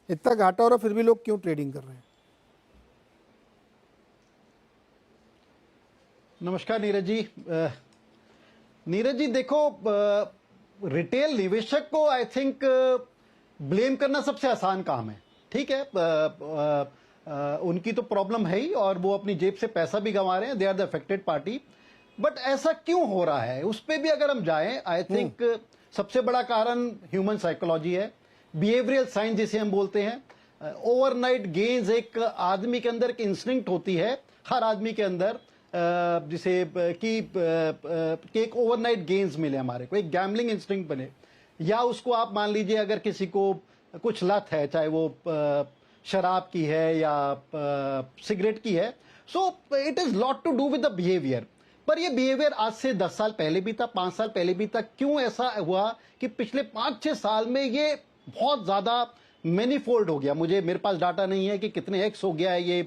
इतना घाटा हो रहा फिर भी लोग क्यों ट्रेडिंग कर रहे हैं? नमस्कार नीरज जी। नीरज जी देखो, रिटेल निवेशक को आई थिंक ब्लेम करना सबसे आसान काम है। ठीक है, उनकी तो प्रॉब्लम है ही और वो अपनी जेब से पैसा भी गंवा रहे हैं, they are the affected party. But ऐसा क्यों हो रहा है उस पर भी अगर हम जाएं, आई थिंक सबसे बड़ा कारण ह्यूमन साइकोलॉजी है, बिहेवियरल साइंस जिसे हम बोलते हैं। ओवरनाइट गेन्स एक आदमी के अंदर एक इंस्टिंक्ट होती है, हर आदमी के अंदर, जिसे कि एक ओवरनाइट गेन्स मिले हमारे को, एक गैम्बलिंग इंस्टिंक्ट बने, या उसको आप मान लीजिए अगर किसी को कुछ लत है, चाहे वो शराब की है या सिगरेट की है, so it is lot to do with the behaviour. पर ये बिहेवियर आज से 10 साल पहले भी था, 5 साल पहले भी था। क्यों ऐसा हुआ कि पिछले 5-6 साल में ये बहुत ज्यादा मैनीफोल्ड हो गया? मेरे पास डाटा नहीं है कि कितने एक्स हो गया है ये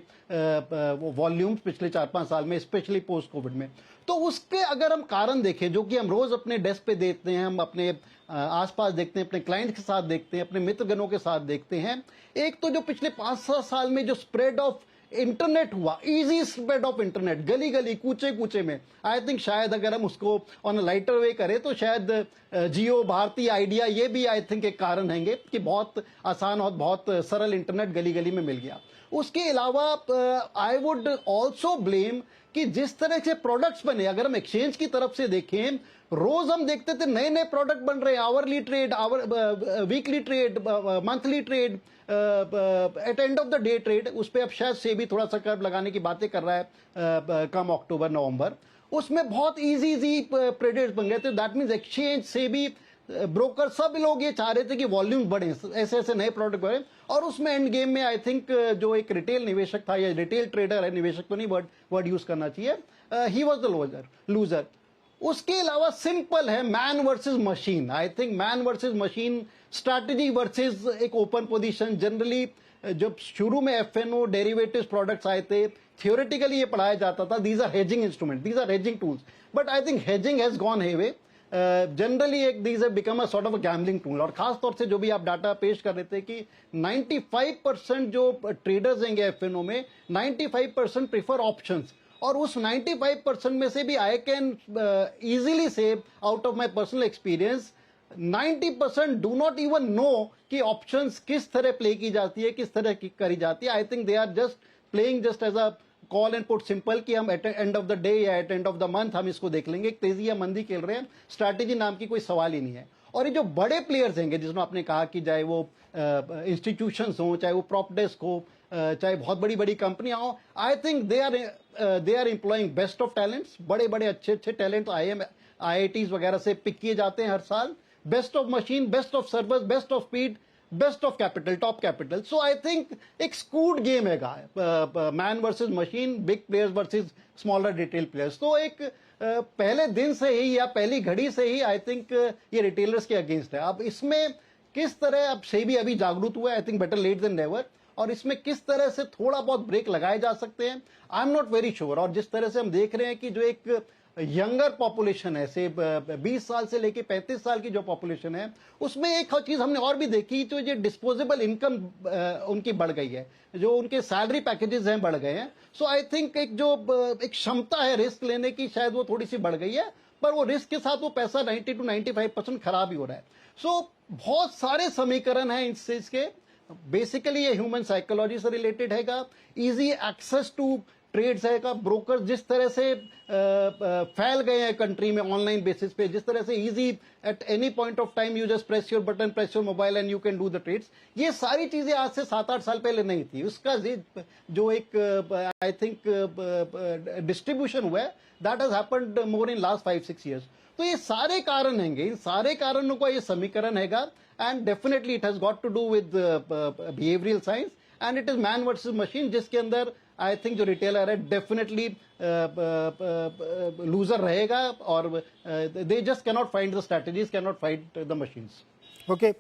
वॉल्यूम पिछले 4-5 साल में, स्पेशली पोस्ट कोविड में। तो उसके अगर हम कारण देखें, जो कि हम रोज अपने डेस्क पे देखते हैं, हम अपने आसपास देखते हैं, अपने क्लाइंट के साथ देखते हैं, अपने मित्रगणों के साथ देखते हैं, एक तो जो पिछले 5-7 साल में जो स्प्रेड ऑफ इंटरनेट हुआ, इजी स्प्रेड ऑफ इंटरनेट, गली गली कूचे कूचे में, आई थिंक शायद अगर हम उसको ऑन अ लाइटर वे करें तो शायद जियो, भारती, आइडिया, ये भी आई थिंक एक कारण हैंगे कि बहुत आसान और बहुत सरल इंटरनेट गली गली में मिल गया। उसके अलावा आई वुड ऑल्सो ब्लेम कि जिस तरह से प्रोडक्ट्स बने, अगर हम एक्सचेंज की तरफ से देखें, रोज हम देखते थे नए नए प्रोडक्ट बन रहे हैं, hourly trade, weekly trade, monthly trade, at end of the day trade. उस पर अब शायद से भी थोड़ा सा कर्व लगाने की बातें कर रहा है कम अक्टूबर नवंबर। उसमें बहुत इजी प्रेडेट्स बन गए थे। दैट मीन्स एक्सचेंज से भी ब्रोकर, सब लोग ये चाह रहे थे कि वॉल्यूम बढ़े, ऐसे ऐसे नए प्रोडक्ट बढ़े, और उसमें एंड गेम में आई थिंक जो एक रिटेल निवेशक था या रिटेल ट्रेडर है, निवेशक तो नहीं वर्ड यूज करना चाहिए, ही वॉज द लूजर। उसके अलावा सिंपल है, man versus machine. I think man versus machine strategy versus एक ओपन पोजीशन। जनरली जब शुरू में एफएनओ डेरिवेटिव्स प्रोडक्ट्स आए थे, थियोरेटिकली ये पढ़ाया जाता था, these are hedging instrument, these are hedging tools, but I think hedging has gone haywire. Generally एक these have become a sort of a gambling tool. और खास तौर से जो भी आप डाटा पेश कर रहे थे कि 95% जो ट्रेडर्स हैं एफएनओ में, 95% प्रीफर ऑप्शंस। और उस 95% में से भी आई कैन इजीली से, out of my personal experience, 90% do not even know कि ऑप्शंस किस तरह प्ले की जाती है, किस तरह की करी जाती है। I think they are just playing just as a call and put simple कि हम at end of the day या at end of the month हम इसको देख लेंगे, तेजी या मंदी खेल रहे हैं। स्ट्रैटेजी नाम की कोई सवाल ही नहीं है। और ये जो बड़े प्लेयर्स हैं, जिसमें आपने कहा कि चाहे वो इंस्टीट्यूशंस हो, चाहे वो प्रॉप डेस्क हो, चाहे बहुत बड़ी बड़ी कंपनियां हो, I think they are employing best of talents. बड़े बड़े अच्छे अच्छे टैलेंट IITs वगैरह से पिक किए जाते हैं हर साल। Best of machine, best of service, best of speed, best of capital, top capital. So I think एक स्कूड गेम है, man versus machine, big players versus smaller retail players. तो एक पहले दिन से ही या पहली घड़ी से ही आई थिंक ये रिटेलर्स के अगेंस्ट है। अब इसमें किस तरह, अब सेबी अभी जागरूक हुआ है, I think better late than never, और इसमें किस तरह से थोड़ा बहुत ब्रेक लगाए जा सकते हैं, I am not very sure. और जिस तरह से हम देख रहे हैं कि जो एक यंगर पॉपुलेशन है, से 20 साल से लेके 35 साल की जो पॉपुलेशन है, उसमें एक चीज हमने और भी देखी, तो ये डिस्पोजेबल इनकम उनकी बढ़ गई है, जो उनके सैलरी पैकेजेस हैं बढ़ गए हैं। सो आई थिंक एक जो एक क्षमता है रिस्क लेने की, शायद वो थोड़ी सी बढ़ गई है, पर वो रिस्क के साथ वो पैसा 90 to 95% खराब ही हो रहा है। सो बहुत सारे समीकरण हैं इस चीज के। बेसिकली ये ह्यूमन साइकोलॉजी से रिलेटेड हैगा, इजी एक्सेस टू ट्रेड्स है, ब्रोकर जिस तरह से फैल गए हैं कंट्री में ऑनलाइन बेसिस पे, जिस तरह से easy at any point of time you just press your button, press your mobile and you can do the trades. ये सारी चीजें आज से 7-8 साल पहले नहीं थी। उसका जो एक आई थिंक डिस्ट्रीब्यूशन हुआ है, that has happened more in last 5-6 years। तो ये सारे कारण हैंगे, इन सारे कारणों का ये समीकरण हैगा, and definitely it has got to do with behavioural science, and it is man versus machine, जिसके अंदर आई थिंक जो रिटेलर है डेफिनेटली लूजर रहेगा, और they just cannot find the strategies, cannot find the machines. Okay.